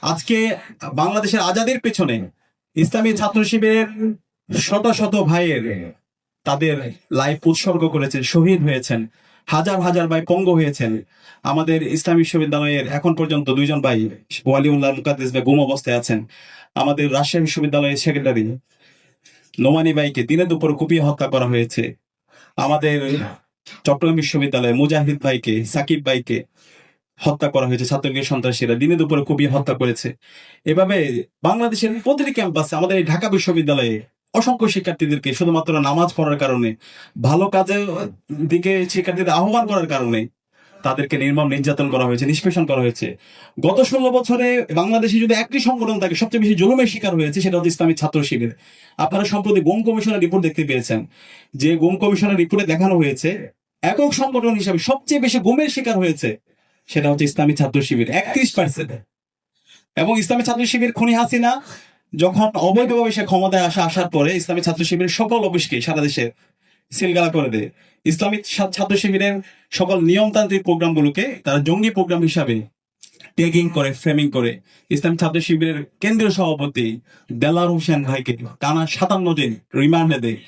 আজকে বাংলাদেশের আজাদির পেছনে ইসলামী ছাত্র শিবিরের শত শত ভাইয়ের তাদের লাইফ উৎসর্গ করেছেন, শহীদ হয়েছেন, হাজার হাজার ভাই পঙ্গ হয়েছেন। আমাদের ইসলামী বিশ্ববিদ্যালয়ের এখন পর্যন্ত দুইজন ভাই ওয়ালিউল্লাহ মুকাদ্দেস ভাই গুম অবস্থায় আছেন। আমাদের রাজশাহী বিশ্ববিদ্যালয়ের সেক্রেটারি নোমানী ভাইকে দিনে দুপুরে কুপিয়ে হত্যা করা হয়েছে। আমাদের চট্টগ্রাম বিশ্ববিদ্যালয়ে মুজাহিদ ভাইকে, সাকিব ভাইকে হত্যা করা হয়েছে ছাত্রলীগের সন্ত্রাসীরা, দিনে দুপুরে কুপিয়ে হত্যা করেছে। এভাবে বাংলাদেশের প্রতিটি ক্যাম্পাসে, আমাদের এই ঢাকা বিশ্ববিদ্যালয়ে অসংখ্য শিক্ষার্থীদেরকে শুধুমাত্র নামাজ পড়ার কারণে, ভালো কাজের দিকে শিক্ষার্থীদের আহ্বান করার কারণে তাদেরকে নির্মম নির্যাতন করা হয়েছে, নিষ্পেষণ করা হয়েছে। গত 16 বছরে বাংলাদেশে যদি একটি সংগঠন থাকে সবচেয়ে বেশি জুলুমের শিকার হয়েছে, সেটা হচ্ছে ইসলামী ছাত্র শিবির। আপনারা সম্প্রতি গুম কমিশনের রিপোর্ট দেখতে পেয়েছেন, যে গুম কমিশনের রিপোর্টে দেখানো হয়েছে একক সংগঠন হিসাবে সবচেয়ে বেশি গুমের শিকার হয়েছে সেটা হচ্ছে ইসলামী ছাত্র শিবির, 31%। এবং ইসলামী ছাত্র শিবির খুনি হাসিনা যখন অবৈধভাবে সে ক্ষমতায় আসার পরে ইসলামী ছাত্র শিবিরের সকল অফিসকে সারা দেশে সিলগালা করে দেয়। ইসলামী ছাত্র শিবিরের সকল নিয়মতান্ত্রিক প্রোগ্রামগুলোকে তারা জঙ্গি প্রোগ্রাম হিসাবে ট্যাগিং করে, ফ্রেমিং করে। ইসলামী ছাত্র শিবিরের কেন্দ্রীয় সভাপতি দেলার হোসেন ভাইকে টানা 57 দিন রিমান্ডে দেয়।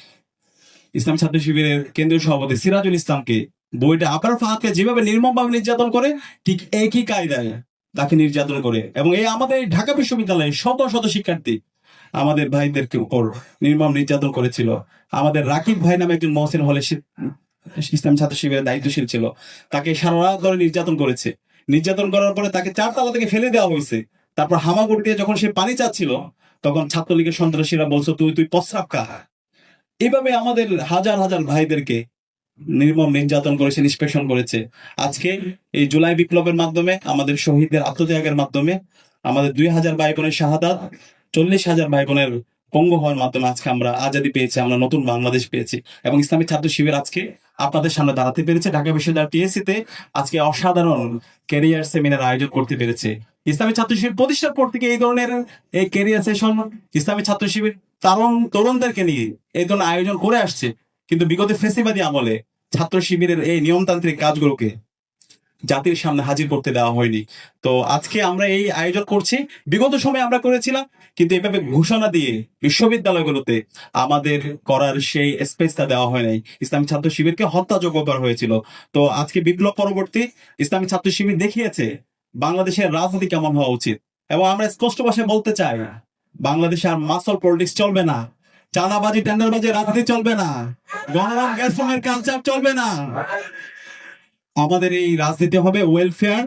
ইসলামী ছাত্র শিবিরের কেন্দ্রীয় সভাপতি সিরাজুল ইসলামকে বইটা আকার ফাহাদকে যেভাবে নির্মমভাবে নির্যাতন করে, ঠিক একই কায়দায় তাকে নির্যাতন করে। এবং এই আমাদের ঢাকা বিশ্ববিদ্যালয়ে শত শত শিক্ষার্থী আমাদের ভাইদেরকে উপর নির্মম নির্যাতন করেছিল। আমাদের রাকিব ভাই নামে একজন মহসিন হলে ইসলাম ছাত্র শিবিরের দায়িত্বশীল ছিল, তাকে সারা রাত ধরে নির্যাতন করেছে। নির্যাতন করার পরে তাকে 4 তলা থেকে ফেলে দেওয়া হয়েছে। তারপর হামাগুড়ি দিয়ে যখন সে পানি চাচ্ছিল, তখন ছাত্রলীগের সন্ত্রাসীরা বলছো তুই প্রস্রাব খা। এভাবে আমাদের হাজার হাজার ভাইদেরকে নির্মম নির্যাতন করেছে, নিষ্পেষণ করেছে। আজকে এই জুলাই বিপ্লবের মাধ্যমে, আমাদের শহীদদের আত্মত্যাগের মাধ্যমে, আমাদের 2000 ভাই বোনের শাহাদাত, 40,000 ভাই বোনের পঙ্গু হওয়ার মাধ্যমে আজকে আমরা আজাদি পেয়েছি, আমরা নতুন বাংলাদেশ পেয়েছি। এবং ইসলামী ছাত্র শিবির আজকে আপনাদের সামনে দাঁড়াতে পেরেছে। ঢাকা বিশ্ববিদ্যালয় টিএসসিতে আজকে অসাধারণ ক্যারিয়ার সেমিনার আয়োজন করতে পেরেছে। ইসলামী ছাত্র শিবির প্রতিষ্ঠার পর থেকে এই ধরনের এই ক্যারিয়ার সেশন ইসলামী ছাত্র শিবির তরুণদেরকে নিয়ে এই ধরনের আয়োজন করে আসছে। কিন্তু বিগত ফেসিবাদী আমলে ছাত্র শিবিরের এই নিয়মতান্ত্রিক কাজগুলোকে জাতির সামনে হাজির করতে দেওয়া হয়নি। তো আজকে আমরা এই আয়োজন করছি, বিগত সময় আমরা করেছিলাম, কিন্তু এভাবে ঘোষণা দিয়ে বিশ্ববিদ্যালয়গুলোতে আমাদের করার সেই স্পেসটা দেওয়া হয় নাই। ইসলামী ছাত্র শিবিরকে হত্যাযোগ্য করা হয়েছিল। তো আজকে বিপ্লব পরবর্তী ইসলামী ছাত্র শিবির দেখিয়েছে বাংলাদেশের রাজনীতি কেমন হওয়া উচিত। এবং আমরা স্পষ্ট ভাষায় বলতে চাই, বাংলাদেশে আর মাসল পলিটিক্স চলবে না, চাঁদাবাজি টেন্ডারবাজি রাজনীতি চলবে না, গণরম গ্যাসমের কালচার চলবে না। আমাদের এই রাজনীতি হবে ওয়েলফেয়ার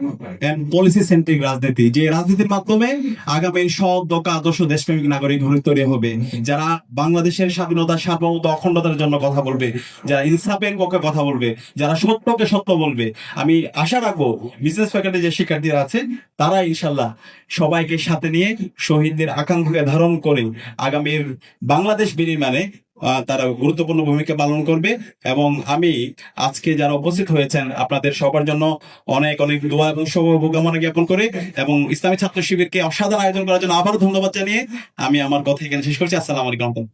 এন্ড পলিসি সেন্ট্রিক রাজনীতি, যে রাজনীতির মাধ্যমে আগামী সৎ দক্ষ আদর্শ দেশপ্রেমিক নাগরিক তৈরি হবে, যারা বাংলাদেশের স্বাধীনতা, সার্বভৌমত্ব, অখণ্ডতার জন্য কথা বলবে, যারা ইনসাফের পক্ষে কথা বলবে, যারা সত্যকে সত্য বলবে। আমি আশা রাখবো বিজনেস ফ্যাকাল্টি যে শিক্ষার্থীরা আছে তারা ইনশাল্লাহ সবাইকে সাথে নিয়ে শহীদদের আকাঙ্ক্ষাকে ধারণ করে আগামীর বাংলাদেশ বিনির্মাণে তারা গুরুত্বপূর্ণ ভূমিকা পালন করবে। এবং আমি আজকে যারা উপস্থিত হয়েছেন আপনাদের সবার জন্য অনেক অনেক দোয়া এবং শুভকামনা জ্ঞাপন করে, এবং ইসলামী ছাত্র শিবিরকে অসাধারণ আয়োজন করার জন্য আবারও ধন্যবাদ জানিয়ে আমি আমার কথা এখানে শেষ করছি। আসসালামু আলাইকুম।